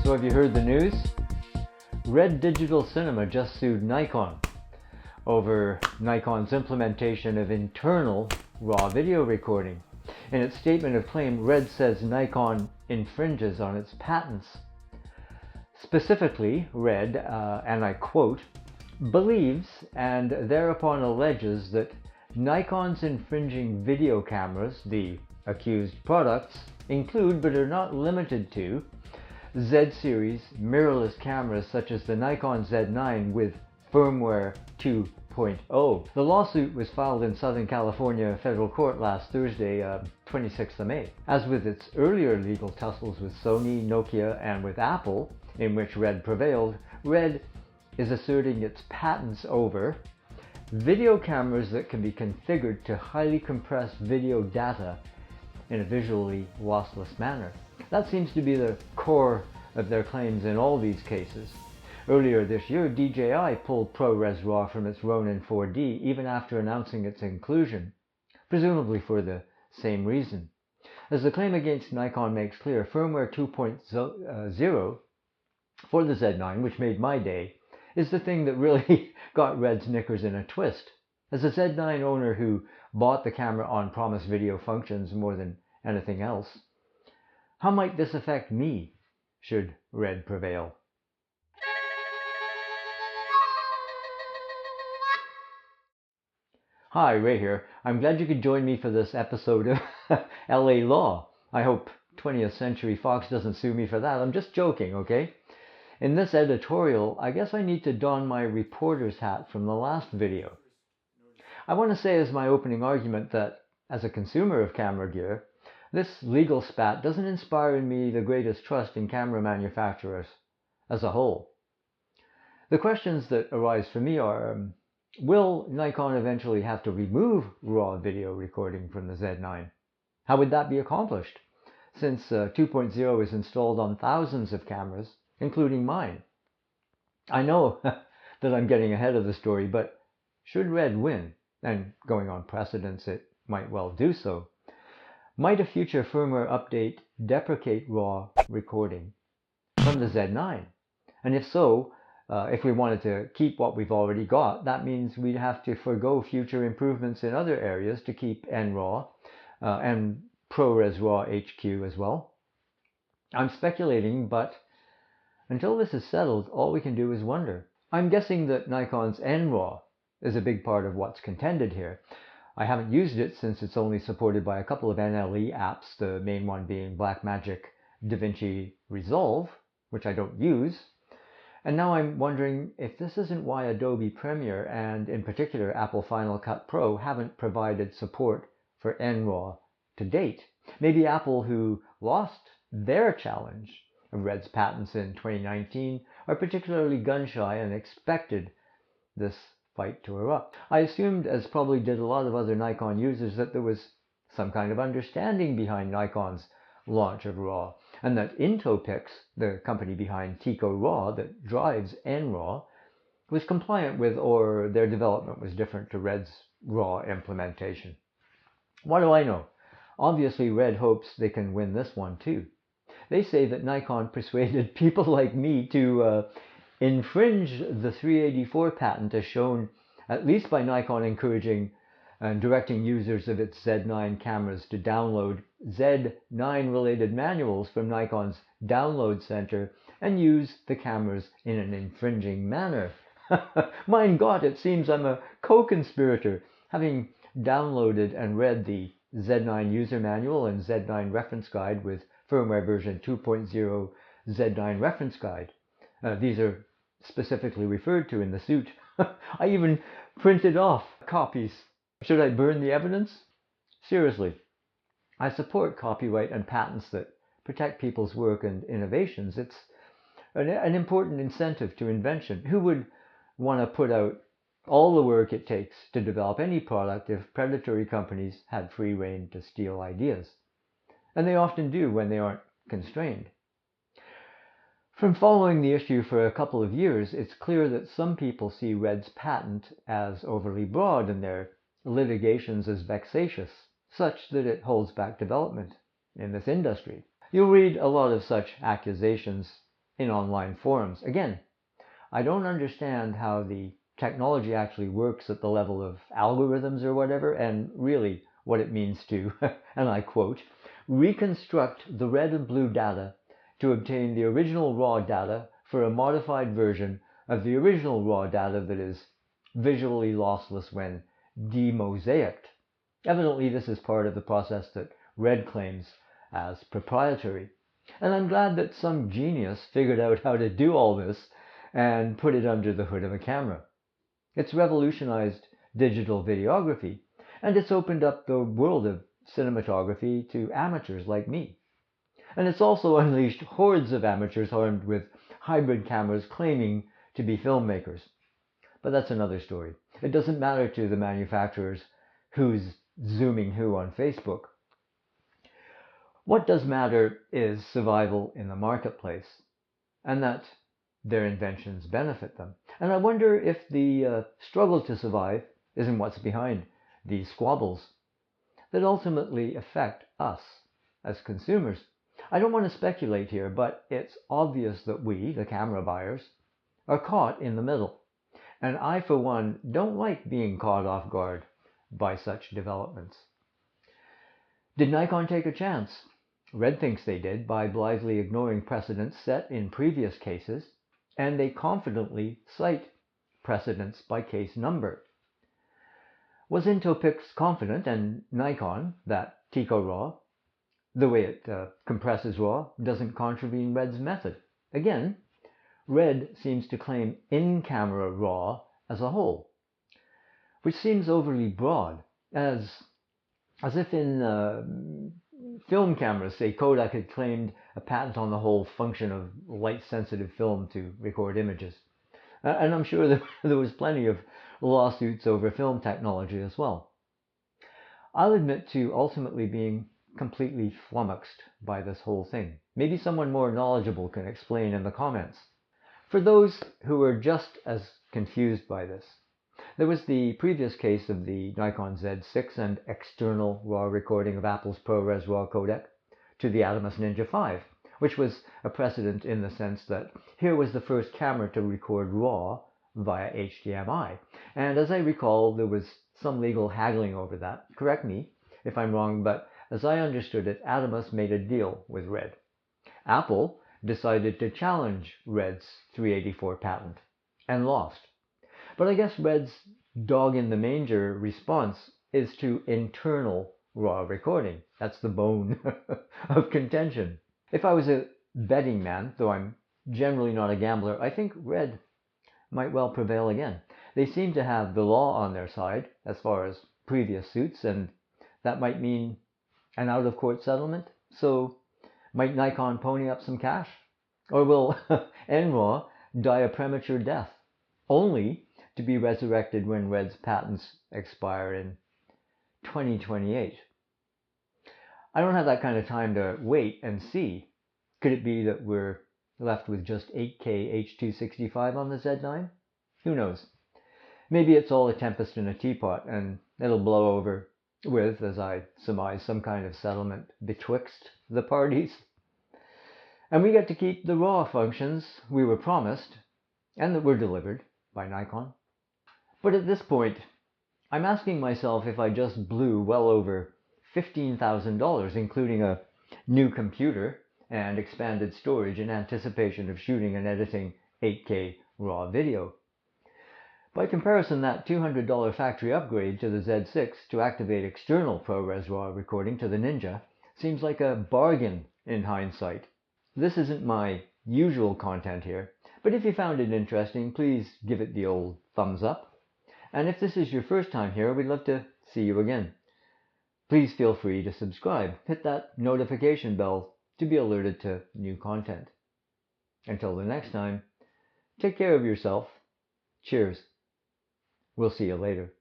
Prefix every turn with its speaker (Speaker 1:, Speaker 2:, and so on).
Speaker 1: So have you heard the news? Red Digital Cinema just sued Nikon over Nikon's implementation of internal RAW video recording. In its statement of claim, Red says Nikon infringes on its patents. Specifically, Red, and I quote, believes and thereupon alleges that Nikon's infringing video cameras, the accused products, include but are not limited to Z-series mirrorless cameras such as the Nikon Z9 with firmware 2.0. The lawsuit was filed in Southern California federal court last Thursday, 26th of May. As with its earlier legal tussles with Sony, Nokia, and with Apple, in which Red prevailed, Red is asserting its patents over video cameras that can be configured to highly compress video data in a visually lossless manner. That seems to be the core of their claims in all these cases. Earlier this year, DJI pulled ProRes RAW from its Ronin 4D even after announcing its inclusion, presumably for the same reason. As the claim against Nikon makes clear, firmware 2.0 for the Z9, which made my day, is the thing that really got Red's knickers in a twist. As a Z9 owner who bought the camera on promised video functions more than anything else, how might this affect me should Red prevail? Hi, Ray here. I'm glad you could join me for this episode of LA Law. I hope 20th Century Fox doesn't sue me for that. I'm just joking, okay? In this editorial, I guess I need to don my reporter's hat from the last video. I want to say as my opening argument that, as a consumer of camera gear, this legal spat doesn't inspire in me the greatest trust in camera manufacturers as a whole. The questions that arise for me are, will Nikon eventually have to remove RAW video recording from the Z9? How would that be accomplished, since 2.0 is installed on thousands of cameras, including mine? I know that I'm getting ahead of the story, but should Red win, and going on Precedents it might well do so, might a future firmware update deprecate RAW recording from the Z9? And if so, if we wanted to keep what we've already got, that means we'd have to forgo future improvements in other areas to keep NRAW and ProRes RAW HQ as well. I'm speculating, but until this is settled, all we can do is wonder. I'm guessing that Nikon's NRAW is a big part of what's contended here. I haven't used it since it's only supported by a couple of NLE apps, the main one being Blackmagic DaVinci Resolve, which I don't use. And now I'm wondering if this isn't why Adobe Premiere and in particular Apple Final Cut Pro haven't provided support for NRAW to date. Maybe Apple, who lost their challenge of Red's patents in 2019, are particularly gun-shy and expected this fight to erupt. I assumed, as probably did a lot of other Nikon users, that there was some kind of understanding behind Nikon's launch of RAW, and that intoPix, the company behind Tico RAW that drives NRAW, was compliant with, or their development was different to Red's RAW implementation. What do I know? Obviously Red hopes they can win this one too. They say that Nikon persuaded people like me to infringe the 384 patent, as shown at least by Nikon encouraging and directing users of its Z9 cameras to download Z9 related manuals from Nikon's download center and use the cameras in an infringing manner. Mein Gott, it seems I'm a co-conspirator, having downloaded and read the Z9 user manual and Z9 reference guide with firmware version 2.0 Z9 reference guide. These are specifically referred to in the suit. I even printed off copies. Should I burn the evidence? Seriously, I support copyright and patents that protect people's work and innovations. It's an important incentive to invention. Who would want to put out all the work it takes to develop any product if predatory companies had free rein to steal ideas? And they often do when they aren't constrained. From following the issue for a couple of years, it's clear that some people see Red's patent as overly broad and their litigations as vexatious, such that it holds back development in this industry. You'll read a lot of such accusations in online forums. Again, I don't understand how the technology actually works at the level of algorithms or whatever, and really what it means to, and I quote, reconstruct the red and blue data to obtain the original raw data for a modified version of the original raw data that is visually lossless when demosaicked. Evidently, this is part of the process that Red claims as proprietary. And I'm glad that some genius figured out how to do all this and put it under the hood of a camera. It's revolutionized digital videography, and it's opened up the world of cinematography to amateurs like me. And it's also unleashed hordes of amateurs armed with hybrid cameras claiming to be filmmakers. But that's another story. It doesn't matter to the manufacturers who's zooming who on Facebook. What does matter is survival in the marketplace, and that their inventions benefit them. And I wonder if the struggle to survive isn't what's behind these squabbles that ultimately affect us as consumers. I don't want to speculate here, but it's obvious that we, the camera buyers, are caught in the middle. And I, for one, don't like being caught off guard by such developments. Did Nikon take a chance? Red thinks they did by blithely ignoring precedents set in previous cases, and they confidently cite precedents by case number. Was intoPix confident, and Nikon, that RAW, the way it compresses RAW, doesn't contravene Red's method? Again, Red seems to claim in-camera RAW as a whole, which seems overly broad, as if in film cameras, say Kodak had claimed a patent on the whole function of light-sensitive film to record images. And I'm sure there was plenty of lawsuits over film technology as well. I'll admit to ultimately being completely flummoxed by this whole thing. Maybe someone more knowledgeable can explain in the comments. For those who are just as confused by this, there was the previous case of the Nikon Z6 and external RAW recording of Apple's ProRes RAW codec to the Atomos Ninja 5, which was a precedent in the sense that here was the first camera to record RAW via HDMI. And as I recall, there was some legal haggling over that. Correct me if I'm wrong, but as I understood it, Atomos made a deal with Red. Apple decided to challenge Red's 384 patent and lost. But I guess Red's dog in the manger response is to internal RAW recording. That's the bone of contention. If I was a betting man, though I'm generally not a gambler, I think Red might well prevail again. They seem to have the law on their side as far as previous suits, and that might mean an out-of-court settlement. So might Nikon pony up some cash? Or will NRAW die a premature death, only to be resurrected when Red's patents expire in 2028? I don't have that kind of time to wait and see. Could it be that we're left with just 8K H.265 on the Z9? Who knows? Maybe it's all a tempest in a teapot, and it'll blow over with, as I surmise, some kind of settlement betwixt the parties. And we get to keep the RAW functions we were promised and that were delivered by Nikon. But at this point, I'm asking myself if I just blew well over $15,000, including a new computer and expanded storage in anticipation of shooting and editing 8K RAW video. By comparison, that $200 factory upgrade to the Z6 to activate external ProRes RAW recording to the Ninja seems like a bargain in hindsight. This isn't my usual content here, but if you found it interesting, please give it the old thumbs up. And if this is your first time here, we'd love to see you again. Please feel free to subscribe. Hit that notification bell to be alerted to new content. Until the next time, take care of yourself. Cheers. We'll see you later.